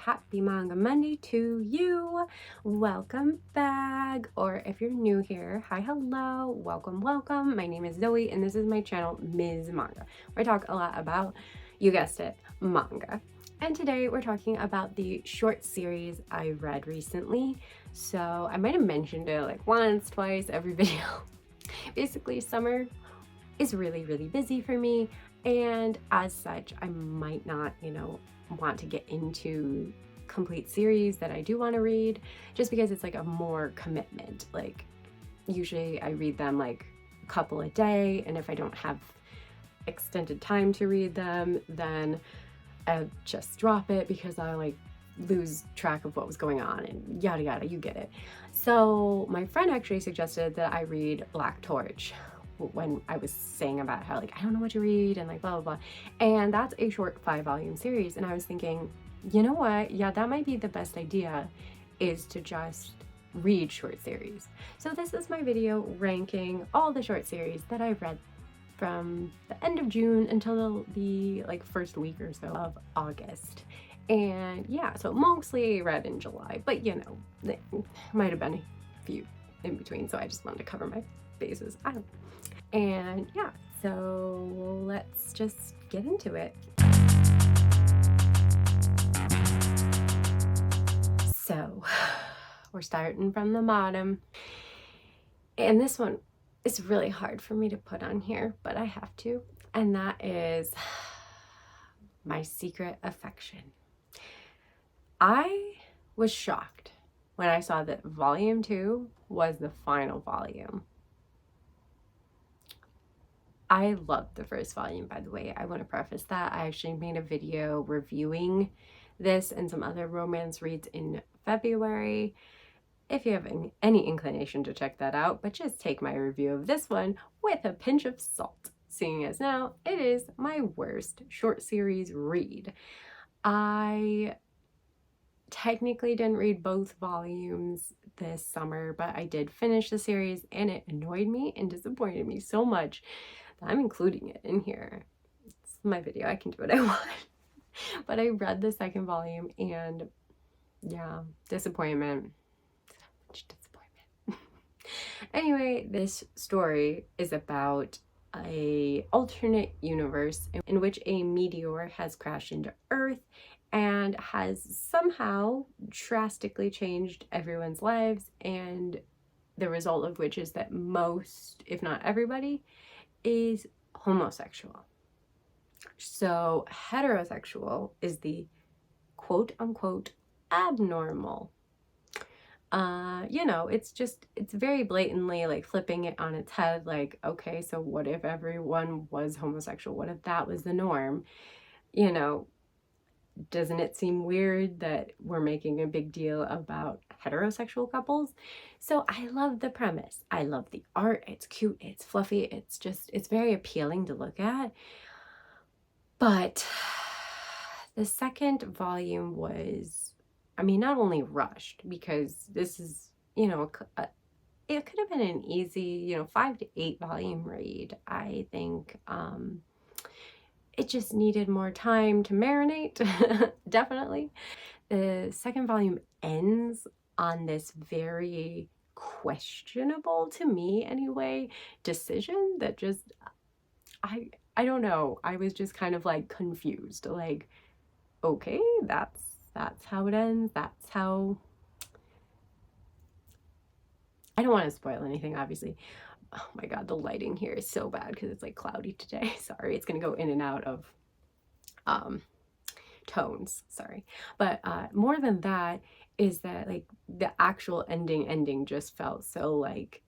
happy Manga Monday to you. Welcome back, or if you're new here, hi, hello, welcome. My name is Zoe and this is my channel, Ms. Manga, where I talk a lot about, you guessed it, manga. And today we're talking about the short series I read recently. So I might have mentioned it like once, twice, every video. Basically, summer is really busy for me, and as such I might not, want to get into complete series that I do want to read, just because it's like a more commitment. Like usually I read them like a couple a day, and if I don't have extended time to read them, then I just drop it because I like lose track of what was going on and yada yada, you get it. So my friend actually suggested that I read Black Torch when I was saying about how like I don't know what to read and like blah blah blah, and that's a short 5-volume series, and I was thinking, you know what, yeah, that might be the best idea, is to just read short series. So this is my video ranking all the short series that I've read from the end of June until the like first week or so of August. And yeah, so mostly read in July, but you know, there might have been a few in between, so I just wanted to cover my bases. I don't know. And yeah, so let's just get into it. So we're starting from the bottom, and this one is really hard for me to put on here, but I have to, and that is My Secret Affection. I was shocked when I saw that volume 2 was the final volume. I loved the first volume, by the way. I want to preface that. I actually made a video reviewing this and some other romance reads in February, if you have any inclination to check that out, but just take my review of this one with a pinch of salt, seeing as now it is my worst short series read. I technically didn't read both volumes this summer, but I did finish the series, and it annoyed me and disappointed me so much that I'm including it in here. It's my video, I can do what I want. But I read the second volume, and yeah, disappointment. Anyway, this story is about a alternate universe in which a meteor has crashed into Earth and has somehow drastically changed everyone's lives, and the result of which is that most, if not everybody, is homosexual. So heterosexual is the quote-unquote abnormal. It's very blatantly like flipping it on its head, like, okay, so what if everyone was homosexual? What if that was the norm? Doesn't it seem weird that we're making a big deal about heterosexual couples? So I love the premise. I love the art. It's cute, it's fluffy, it's very appealing to look at. But the second volume was, not only rushed, because this is, it could have been an easy, 5 to 8 volume read. I think it just needed more time to marinate, definitely. The second volume ends on this very questionable, to me anyway, decision that just, I don't know. I was just kind of like confused, like, okay, that's how it ends. That's how, I don't want to spoil anything, obviously. Oh my god, the lighting here is so bad because it's like cloudy today. Sorry, it's gonna go in and out of tones, sorry. But more than that is that like the actual ending just felt so like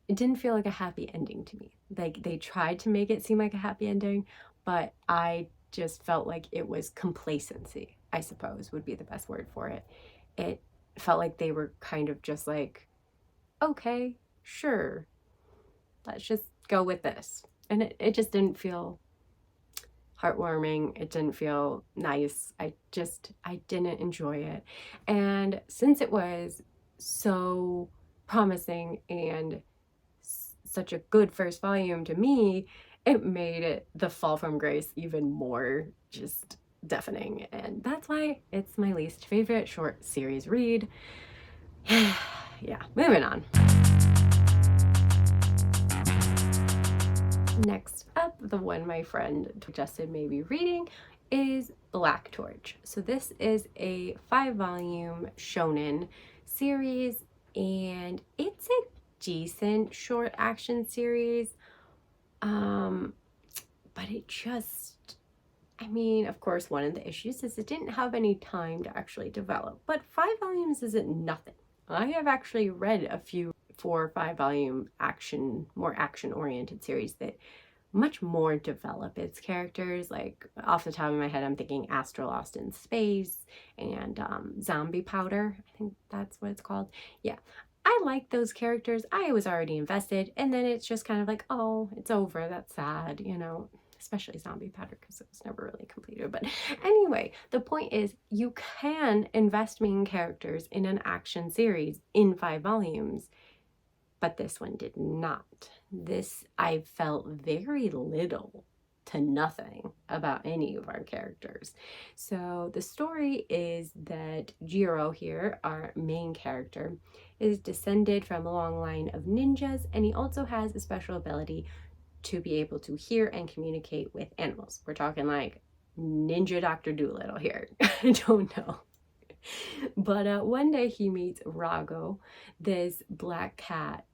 it didn't feel like a happy ending to me. Like they tried to make it seem like a happy ending, but I just felt like it was complacency, I suppose would be the best word for it. It felt like they were kind of just like, okay, sure, let's just go with this. And it just didn't feel heartwarming. It didn't feel nice. I didn't enjoy it. And since it was so promising and such a good first volume to me, it made it the fall from grace even more just deafening, and that's why it's my least favorite short series read. Yeah, moving on. Next up, the one my friend suggested maybe reading is Black Torch. So this is a 5-volume shonen series, and it's a decent short action series. But it just, I mean, of course, one of the issues is it didn't have any time to actually develop, but 5 volumes isn't nothing. I have actually read a few 4 or 5-volume more action-oriented series that much more develop its characters. Like, off the top of my head, I'm thinking Astral Lost in Space and Zombie Powder. I think that's what it's called. Yeah. I like those characters. I was already invested, and then it's just kind of like, oh, it's over. That's sad, you know, especially Zombie Powder because it was never really completed. But anyway, the point is you can invest main characters in an action series in 5 volumes, but this one did not. This, I felt very little to nothing about any of our characters. So the story is that Jiro here, our main character, is descended from a long line of ninjas, and he also has a special ability to be able to hear and communicate with animals. We're talking like Ninja Dr. Dolittle here. I don't know. But one day he meets Rago, this black cat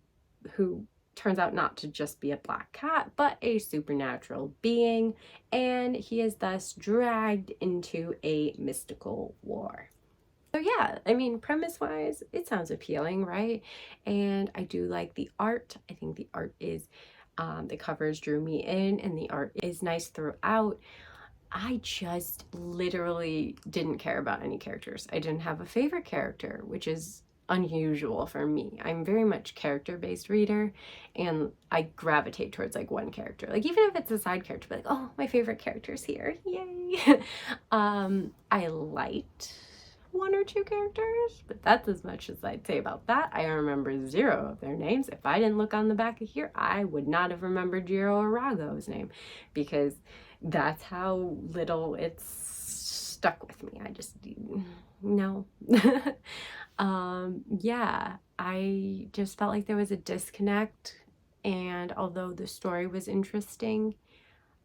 who turns out not to just be a black cat, but a supernatural being, and he is thus dragged into a mystical war. So yeah, I mean, premise-wise, it sounds appealing, right? And I do like the art. I think the art is, the covers drew me in, and the art is nice throughout. I just literally didn't care about any characters. I didn't have a favorite character, which is unusual for me. I'm very much character-based reader, and I gravitate towards like one character. Like, even if it's a side character, but like, oh, my favorite character's here, yay. I liked 1 or 2 characters, but that's as much as I'd say about that. I remember 0 of their names. If I didn't look on the back of here, I would not have remembered Jiro or Rago's name, because that's how little it's stuck with me. I just, no. Yeah, I just felt like there was a disconnect, and although the story was interesting,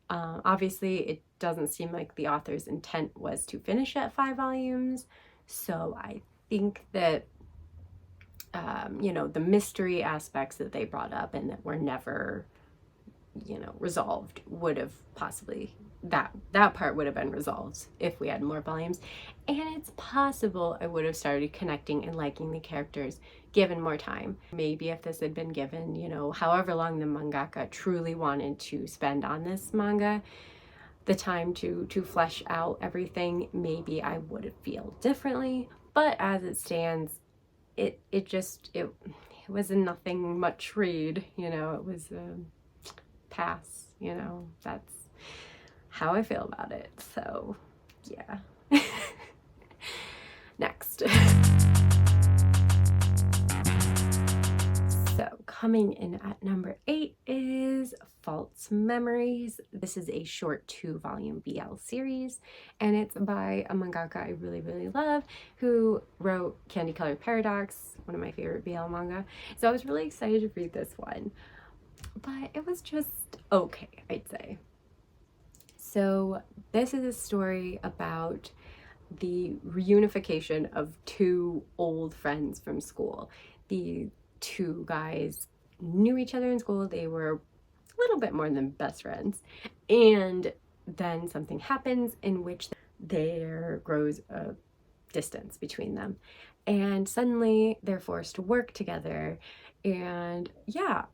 obviously it doesn't seem like the author's intent was to finish at 5 volumes, so I think that you know, the mystery aspects that they brought up and that were never, you know, resolved would have possibly, that part would have been resolved if we had more volumes. And it's possible I would have started connecting and liking the characters given more time. Maybe if this had been given, you know, however long the mangaka truly wanted to spend on this manga, the time to flesh out everything, maybe I would feel differently. But as it stands, it was a nothing much read, you know. It was a pass, you know. That's how I feel about it. So yeah. Next. So coming in at number 8 is False Memories. This is a short 2-volume BL series, and it's by a mangaka I really, really love, who wrote Candy Colored Paradox, one of my favorite BL manga. So I was really excited to read this one, but it was just okay, I'd say. So this is a story about the reunification of 2 old friends from school. The 2 guys knew each other in school. They were a little bit more than best friends. And then something happens in which there grows a distance between them. And suddenly they're forced to work together. And yeah,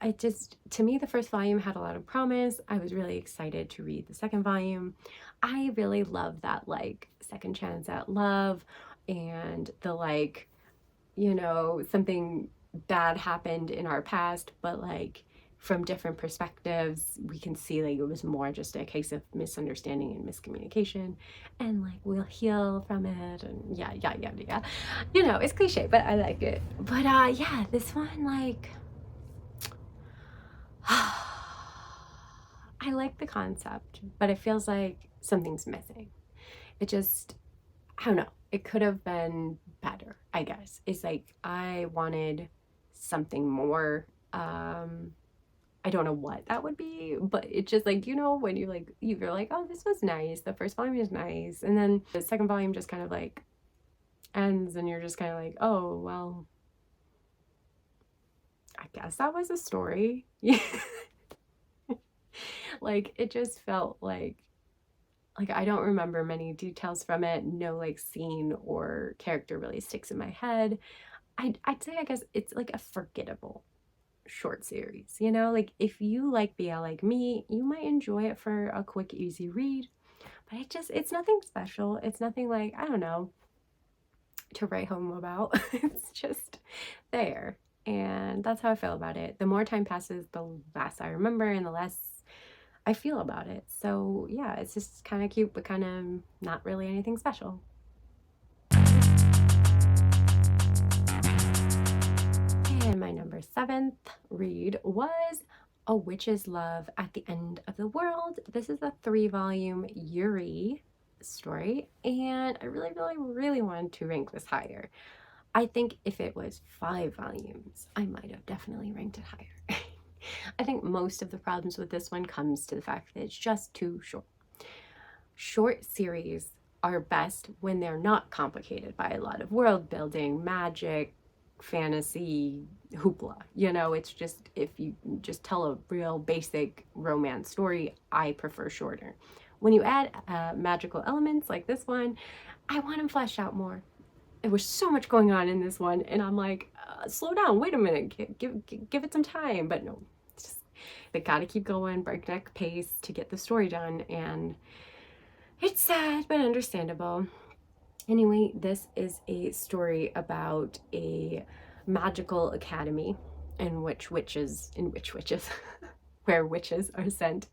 to me, the first volume had a lot of promise. I was really excited to read the second volume. I really love that, like, second chance at love, and the, like, you know, something bad happened in our past, but like from different perspectives, we can see like it was more just a case of misunderstanding and miscommunication, and like we'll heal from it, and yeah. You know, it's cliche, but I like it. But yeah, this one, like, I like the concept, but it feels like something's missing. It just, I don't know. It could have been better, I guess. It's like I wanted something more. I don't know what that would be, but it's just like, you know, when you're like, oh, this was nice. The first volume is nice. And then the second volume just kind of like ends and you're just kind of like, oh, well, I guess that was a story. Like it just felt like I don't remember many details from it. No like scene or character really sticks in my head. I'd say I guess it's like a forgettable short series, you know? Like if you like BL like me, you might enjoy it for a quick, easy read. But it's nothing special. It's nothing like, I don't know, to write home about. It's just there. And that's how I feel about it. The more time passes, the less I remember and the less I feel about it. So yeah, it's just kind of cute, but kind of not really anything special. And my number 7th read was A Witch's Love at the End of the World. This is a 3-volume Yuri story, and I really, really, really wanted to rank this higher. I think if it was 5 volumes, I might have definitely ranked it higher. I think most of the problems with this one comes to the fact that it's just too short. Short series are best when they're not complicated by a lot of world building, magic, fantasy, hoopla. You know, it's just, if you just tell a real basic romance story, I prefer shorter. When you add magical elements like this one, I want them fleshed out more. There was so much going on in this one, and I'm like, slow down, wait a minute, give it some time. But no, it's just, they gotta keep going, breakneck pace to get the story done, and it's sad but understandable. Anyway, this is a story about a magical academy in which witches where witches are sent,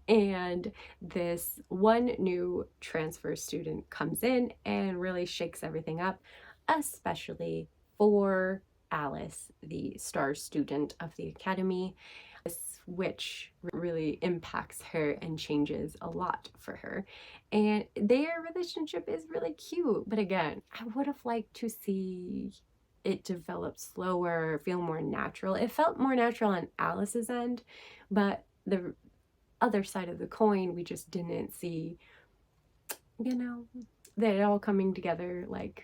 and this one new transfer student comes in and really shakes everything up, especially for Alice, the star student of the academy. This witch really impacts her and changes a lot for her, and their relationship is really cute. But again, I would have liked to see it develop slower, feel more natural. It felt more natural on Alice's end, but the other side of the coin, we just didn't see, you know, that all coming together. Like,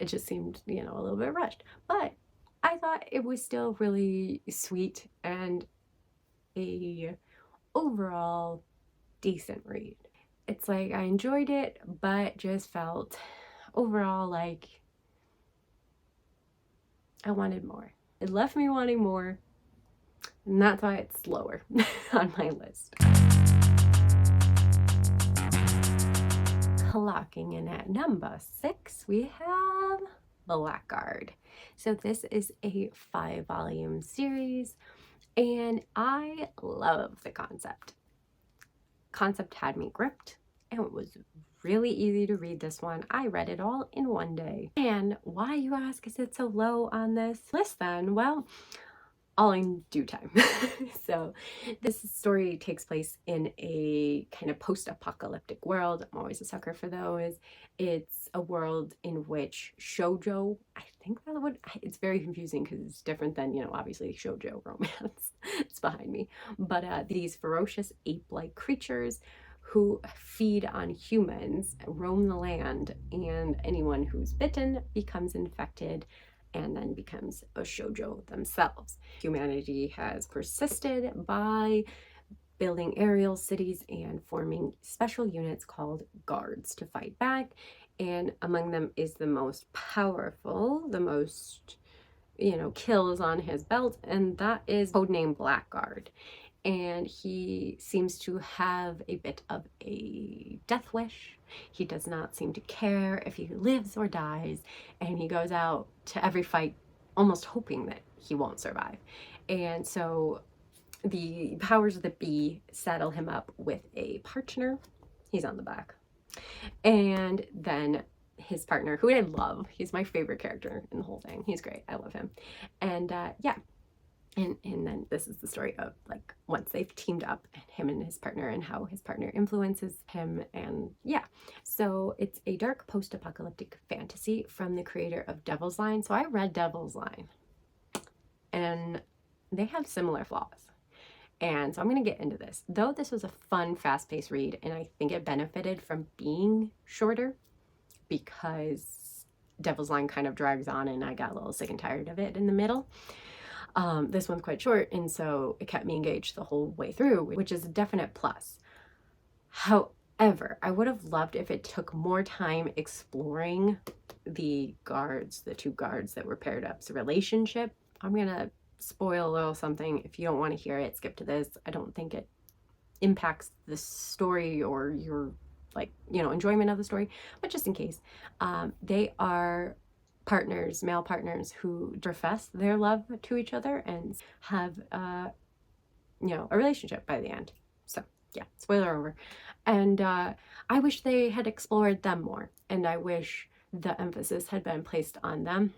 it just seemed, you know, a little bit rushed. But I thought it was still really sweet and a overall decent read. It's like I enjoyed it, but just felt overall like I wanted more. It left me wanting more, and that's why it's lower on my list. Clocking in at number 6, we have Blackguard. So this is a 5-volume series, and I love the concept. Concept had me gripped, and it was really easy to read this one. I read it all in one day. And why, you ask, is it so low on this list then? Well, all in due time. So this story takes place in a kind of post-apocalyptic world. I'm always a sucker for those. It's a world in which shoujo, I think that would, it's very confusing because it's different than, you know, obviously shoujo romance. It's behind me. But these ferocious ape-like creatures who feed on humans roam the land, and anyone who's bitten becomes infected and then becomes a shoujo themselves. Humanity has persisted by building aerial cities and forming special units called guards to fight back, and among them is the most powerful, the most, you know, kills on his belt, and that is codename Blackguard. And he seems to have a bit of a death wish. He does not seem to care if he lives or dies, and he goes out to every fight almost hoping that he won't survive. And so the powers that be saddle him up with a partner. He's on the back. And then his partner, who I love, he's my favorite character in the whole thing. He's great. I love him. And yeah, And then this is the story of like once they've teamed up, and him and his partner, and how his partner influences him. And yeah, so it's a dark post-apocalyptic fantasy from the creator of Devil's Line. So I read Devil's Line, and they have similar flaws. And so I'm going to get into this. Though this was a fun, fast-paced read, and I think it benefited from being shorter because Devil's Line kind of drags on and I got a little sick and tired of it in the middle. This one's quite short, and so it kept me engaged the whole way through, which is a definite plus. However, I would have loved if it took more time exploring the two guards that were paired up's relationship. I'm gonna spoil a little something. If you don't want to hear it, skip to this. I don't think it impacts the story or your enjoyment of the story, but just in case, they are partners, male partners, who profess their love to each other and have a relationship by the end. So yeah, spoiler over. And I wish they had explored them more, and I wish the emphasis had been placed on them.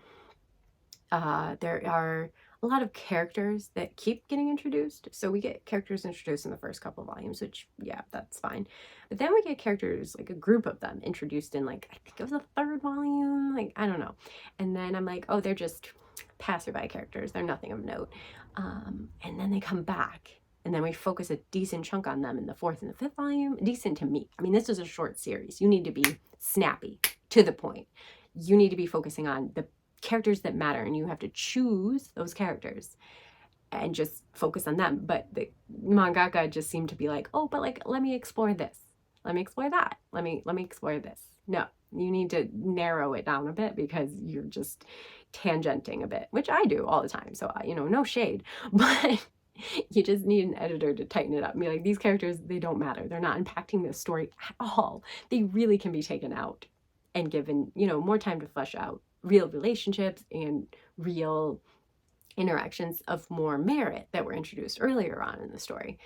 There are a lot of characters that keep getting introduced. So we get characters introduced in the first couple of volumes, which, yeah, that's fine. But then we get characters, like a group of them, introduced in, like, I think it was the third volume, like, I don't know. And then I'm like, oh, they're just passerby characters. They're nothing of note. And then they come back, and then we focus a decent chunk on them in the fourth and the fifth volume. Decent to me. I mean, this is a short series. You need to be snappy, to the point. You need to be focusing on the characters that matter, and you have to choose those characters and just focus on them. But the mangaka just seemed to be like, oh, but like, let me explore this, let me explore that, let me explore this. No, you need to narrow it down a bit, because you're just tangenting a bit, which I do all the time. So no shade, but you just need an editor to tighten it up and be like, these characters, they don't matter, they're not impacting the story at all. They really can be taken out and given more time to flesh out real relationships and real interactions of more merit that were introduced earlier on in the story.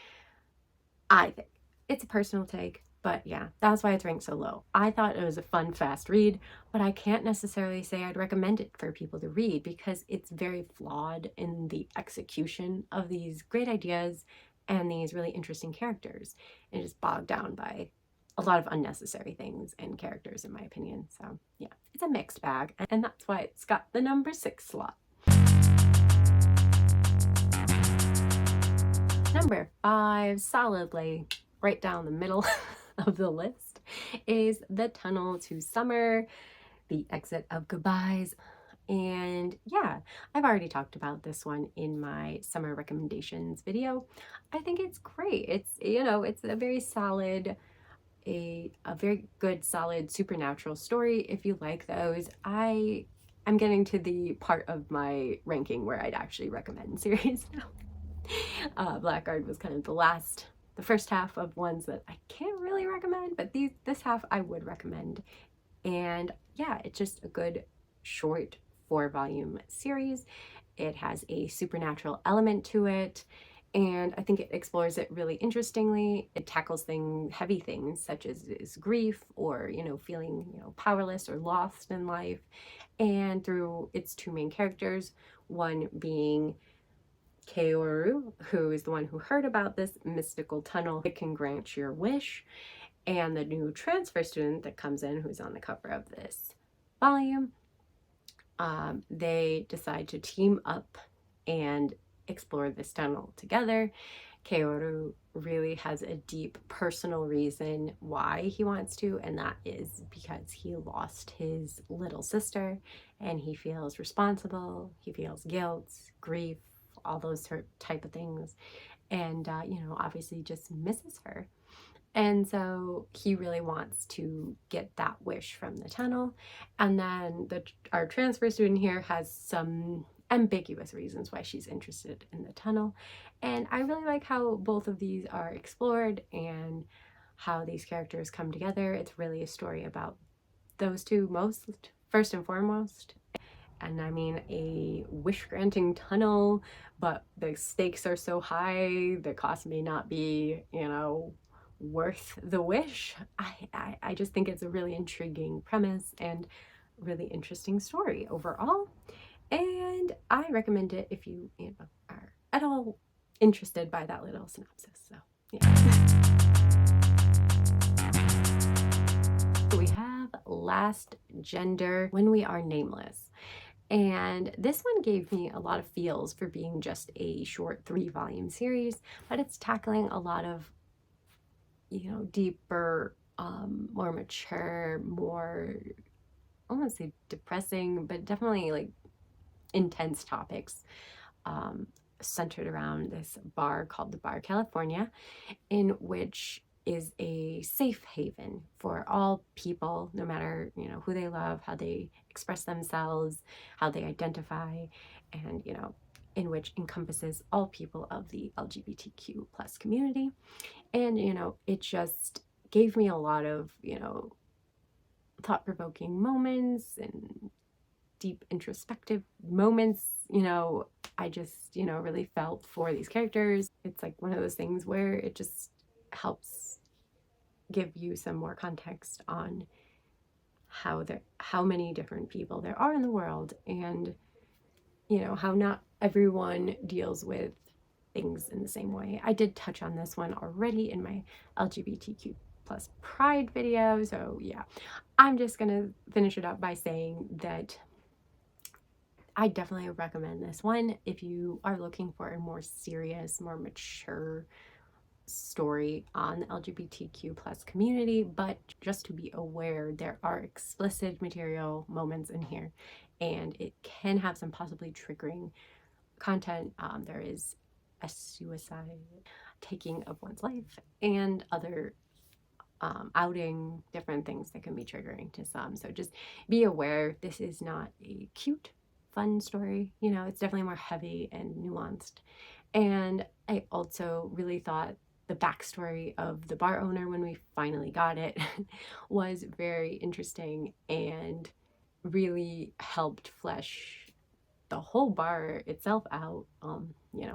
I think it's a personal take, but yeah, that's why it's ranked so low. I thought it was a fun, fast read, but I can't necessarily say I'd recommend it for people to read, because it's very flawed in the execution of these great ideas and these really interesting characters. And it's bogged down by a lot of unnecessary things and characters, in my opinion. So yeah, it's a mixed bag, and that's why it's got the number 6 slot. Number 5, solidly right down the middle of the list, is The Tunnel to Summer, the exit of goodbyes. And yeah, I've already talked about this one in my summer recommendations video. I think it's great. It's it's a very solid, a very good, solid supernatural story. If you like those, I'm getting to the part of my ranking where I'd actually recommend series now. Blackguard was kind of the first half of ones that I can't really recommend, but this half I would recommend. And yeah, it's just a good short 4-volume series. It has a supernatural element to it, and I think it explores it really interestingly. It tackles heavy things such as grief, or feeling powerless or lost in life, and through its 2 main characters, one being Heeelloooo, who is the one who heard about this mystical tunnel that can grant your wish, and the new transfer student that comes in, who's on the cover of this volume. They decide to team up and explore this tunnel together. Heeelloooo really has a deep personal reason why he wants to, and that is because he lost his little sister, and he feels responsible, he feels guilt, grief, all those type of things, and obviously just misses her. And so he really wants to get that wish from the tunnel. And then our transfer student here has some ambiguous reasons why she's interested in the tunnel. And I really like how both of these are explored and how these characters come together. It's really a story about those two first and foremost. And I mean, a wish-granting tunnel, but the stakes are so high, the cost may not be, worth the wish. I just think it's a really intriguing premise and really interesting story overall. And I recommend it if you, are at all interested by that little synopsis. So yeah. We have Last Gender, When We Are Nameless. And this one gave me a lot of feels for being just a short 3-volume series, but it's tackling a lot of, deeper, more mature, more, I don't want to say depressing, but definitely like intense topics, centered around this bar called the Bar California, in which is a safe haven for all people, no matter, who they love, how they express themselves, how they identify, and, in which encompasses all people of the LGBTQ plus community. And, it just gave me a lot of, thought-provoking moments and deep introspective moments. I just, really felt for these characters. It's like one of those things where it just helps give you some more context on how many different people there are in the world, and how not everyone deals with things in the same way. I did touch on this one already in my LGBTQ plus pride video, so yeah, I'm just gonna finish it up by saying that I definitely recommend this one if you are looking for a more serious, more mature story on the LGBTQ plus community, but just to be aware, there are explicit material moments in here, and it can have some possibly triggering content. There is a suicide, taking of one's life, and other outing, different things that can be triggering to some. So just be aware, this is not a cute, fun story. It's definitely more heavy and nuanced. And I also really thought the backstory of the bar owner, when we finally got it, was very interesting and really helped flesh the whole bar itself out.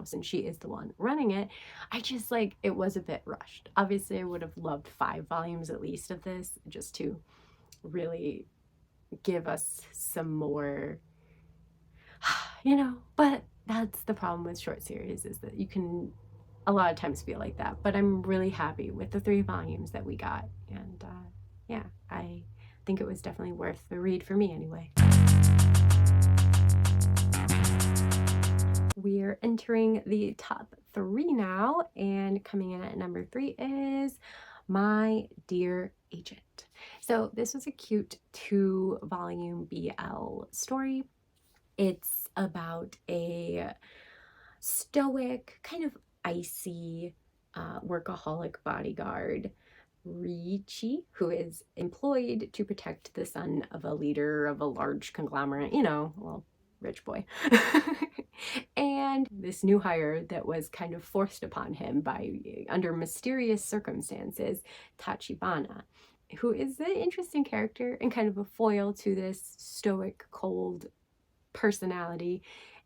Since she is the one running it, I just it was a bit rushed. Obviously, I would have loved 5 volumes at least of this, just to really give us some more, but that's the problem with short series, is that you can a lot of times feel like that. But I'm really happy with the 3 volumes that we got, and yeah, I think it was definitely worth the read for me anyway. We're entering the top 3 now, and coming in at number 3 is My Dear Agent. So this was a cute 2-volume BL story. It's about a stoic, kind of icy, workaholic bodyguard, Ricci, who is employed to protect the son of a leader of a large conglomerate, well, rich boy. And this new hire that was kind of forced upon him by, under mysterious circumstances, Tachibana, who is an interesting character and kind of a foil to this stoic, cold personality,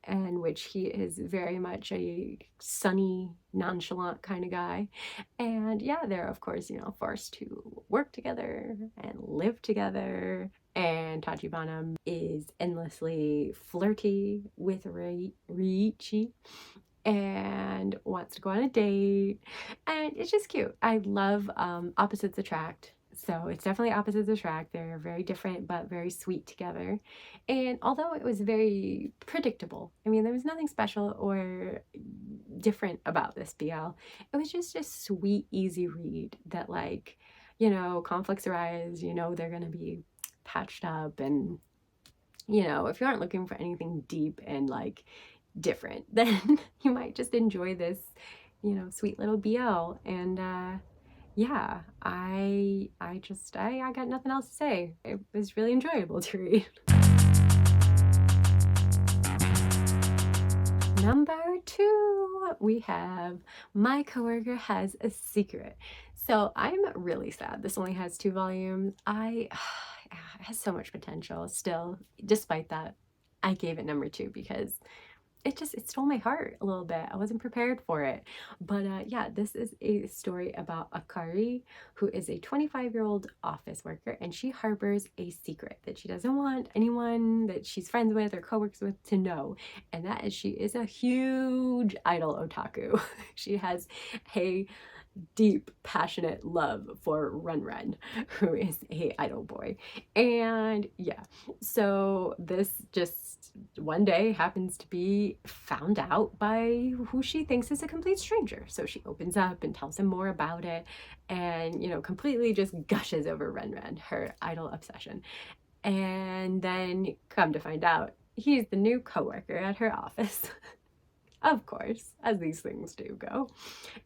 in which he is very much a sunny, nonchalant kind of guy. And yeah, they're of course, forced to work together and live together. And Tachibana is endlessly flirty with Ricci and wants to go on a date. And it's just cute. I love opposites attract. So it's definitely opposites attract. They're very different, but very sweet together. And although it was very predictable, I mean, there was nothing special or different about this BL. It was just a sweet, easy read that, conflicts arise, they're going to be patched up. And, if you aren't looking for anything deep and different, then you might just enjoy this, sweet little BL. And, yeah, I got nothing else to say. It was really enjoyable to read. Number 2, we have My Coworker Has a Secret. So I'm really sad this only has 2 volumes. It has so much potential still. Despite that, I gave it number 2 because it stole my heart a little bit. I wasn't prepared for it. But yeah, this is a story about Akari, who is a 25-year-old office worker, and she harbors a secret that she doesn't want anyone that she's friends with or coworkers with to know. And that is she is a huge idol otaku. She has a deep, passionate love for Run Run, who is a idol boy. And yeah, so this just one day happens to be found out by who she thinks is a complete stranger. So she opens up and tells him more about it and, you know, completely just gushes over Run Run, her idol obsession. And then come to find out, he's the new coworker at her office. Of course, as these things do go.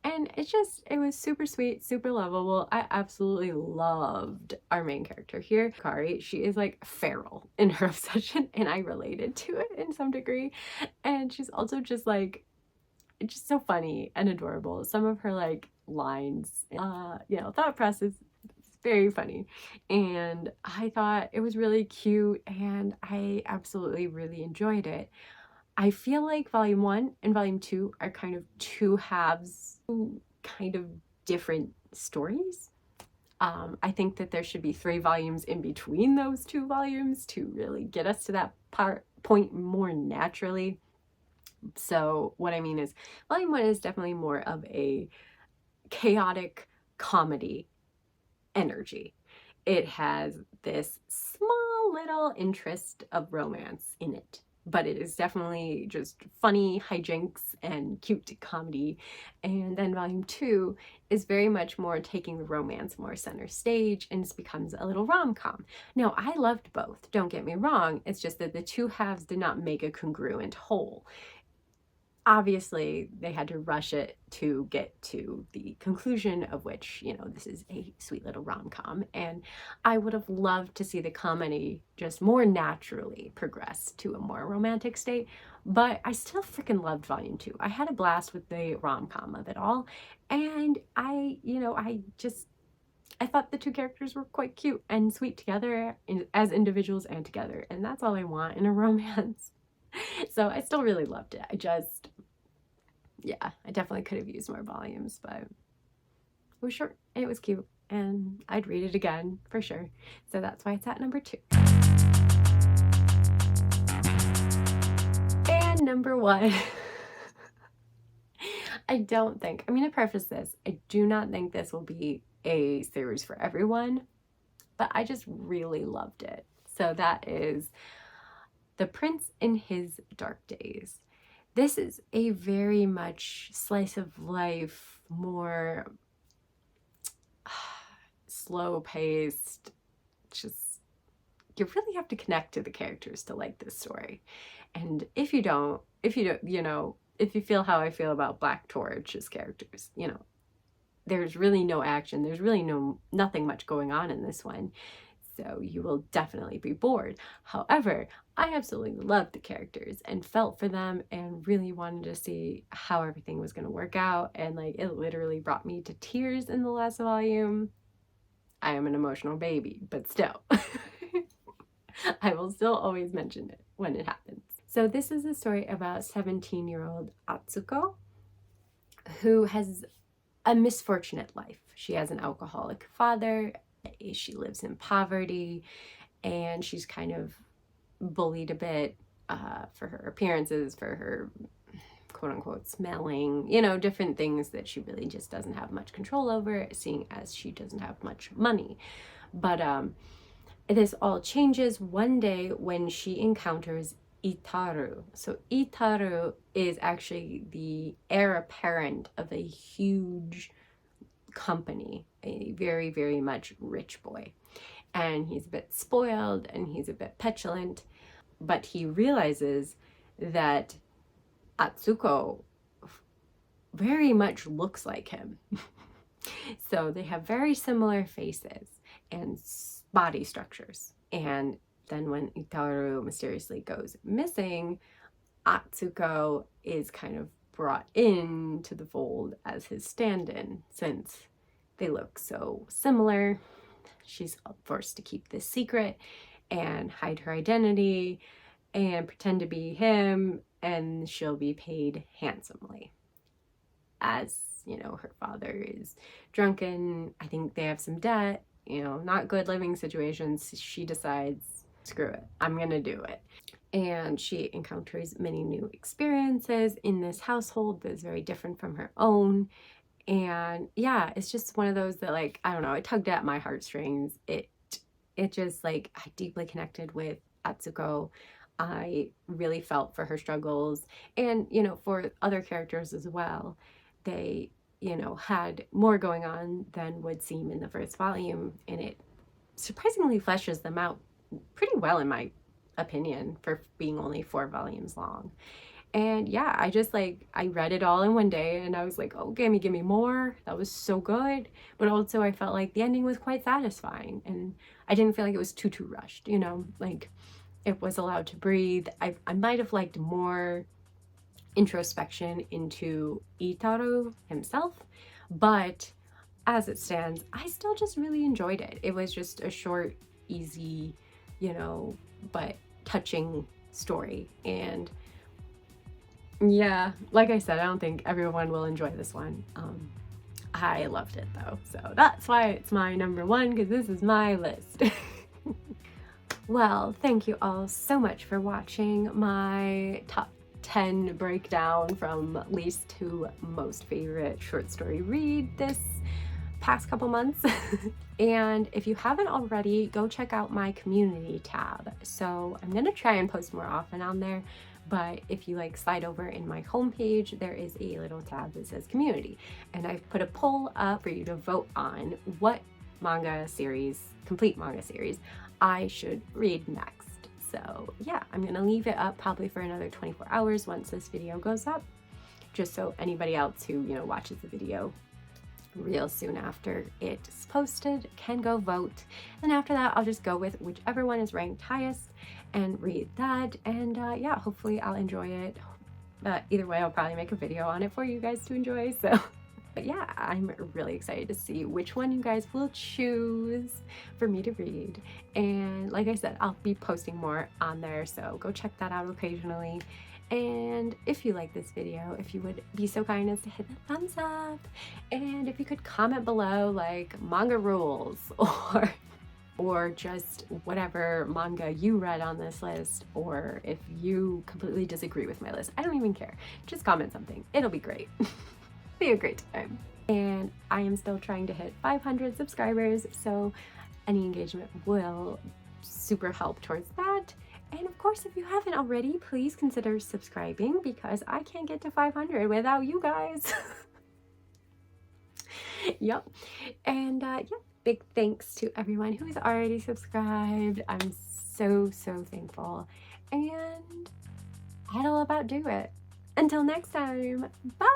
And it was super sweet, super lovable. I absolutely loved our main character here, Kari. She is like feral in her obsession, and I related to it in some degree. And she's also just like, just so funny and adorable. Some of her like lines, you know, thought process, very funny. And I thought it was really cute, and I absolutely really enjoyed it. I feel like volume 1 and volume 2 are kind of two halves, kind of different stories. I think that there should be 3 volumes in between those 2 volumes to really get us to that point more naturally. So what I mean is, volume 1 is definitely more of a chaotic comedy energy. It has this small little interest of romance in it, but it is definitely just funny hijinks and cute comedy. And then volume 2 is very much more taking the romance more center stage, and it becomes a little rom-com. Now, I loved both, don't get me wrong. It's just that the 2 halves did not make a congruent whole. Obviously, they had to rush it to get to the conclusion of which, you know, this is a sweet little rom-com. And I would have loved to see the comedy just more naturally progress to a more romantic state. But I still freaking loved volume 2. I had a blast with the rom-com of it all. And I thought the 2 characters were quite cute and sweet together as individuals and together. And that's all I want in a romance. So I still really loved it. Yeah, I definitely could have used more volumes, but it was short and it was cute, and I'd read it again for sure. So that's why it's at number 2. And number 1. I'm going to preface this. I do not think this will be a series for everyone, but I just really loved it. So that is The Prince in His Dark Days. This is a very much slice of life, more slow paced, just, you really have to connect to the characters to like this story. And if you don't, you know, if you feel how I feel about Black Torch's characters, you know, there's really no action. There's really nothing much going on in this one. So you will definitely be bored. However, I absolutely loved the characters and felt for them and really wanted to see how everything was going to work out. And like, it literally brought me to tears in the last volume. I am an emotional baby, but still, I will still always mention it when it happens. So this is a story about 17-year-old Atsuko, who has a misfortunate life. She has an alcoholic father. She lives in poverty, and she's kind of bullied a bit for her appearances, for her quote-unquote smelling, you know, different things that she really just doesn't have much control over, seeing as she doesn't have much money. But this all changes one day when she encounters Itaru. So Itaru is actually the heir apparent of a huge company, a very, very much rich boy. And he's a bit spoiled and he's a bit petulant, but he realizes that Atsuko very much looks like him. So they have very similar faces and body structures. And then when Itaru mysteriously goes missing, Atsuko is kind of brought into the fold as his stand-in. Since they look so similar, she's forced to keep this secret and hide her identity. and pretend to be him, and she'll be paid handsomely. As, you know, her father is drunken, I think they have some debt, you know, not good living situations. She decides, screw it, I'm gonna do it. And she encounters many new experiences in this household that's very different from her own. And yeah, it's just one of those that, like, I don't know, it tugged at my heartstrings. It just, like, I deeply connected with Atsuko. I really felt for her struggles, and, you know, for other characters as well. They, you know, had more going on than would seem in the first volume, and it surprisingly fleshes them out pretty well, in my opinion, for being only 4 volumes long. And yeah, I just, like, I read it all in one day, and I was like, oh, give me more. That was so good. But also I felt like the ending was quite satisfying, and I didn't feel like it was too rushed, you know, like it was allowed to breathe. I might have liked more introspection into Itaru himself, but as it stands, I still just really enjoyed it. It was just a short, easy, you know, but touching story. And yeah, like I said, I don't think everyone will enjoy this one. I loved it though, so that's why it's my number 1, because this is my list. Well, thank you all so much for watching my top 10 breakdown from least to most favorite short story read this past couple months. And if you haven't already, go check out my community tab. So I'm gonna try and post more often on there, but if you, like, slide over in my homepage, there is a little tab that says community, and I've put a poll up for you to vote on what manga series, complete manga series, I should read next. So yeah, I'm gonna leave it up probably for another 24 hours once this video goes up, just so anybody else who, you know, watches the video real soon after it's posted can go vote. And after that, I'll just go with whichever one is ranked highest and read that. And yeah, hopefully I'll enjoy it. Either way, I'll probably make a video on it for you guys to enjoy. So but yeah, I'm really excited to see which one you guys will choose for me to read. And like I said, I'll be posting more on there, so go check that out occasionally. And if you like this video, if you would be so kind as to hit the thumbs up, and if you could comment below, like, manga rules, or just whatever manga you read on this list, or if you completely disagree with my list, I don't even care. Just comment something. It'll be great. Be a great time. And I am still trying to hit 500 subscribers, so any engagement will super help towards that. And of course, if you haven't already, please consider subscribing, because I can't get to 500 without you guys. Yep. And yeah, big thanks to everyone who has already subscribed. I'm so thankful. And that'll about do it. Until next time, bye!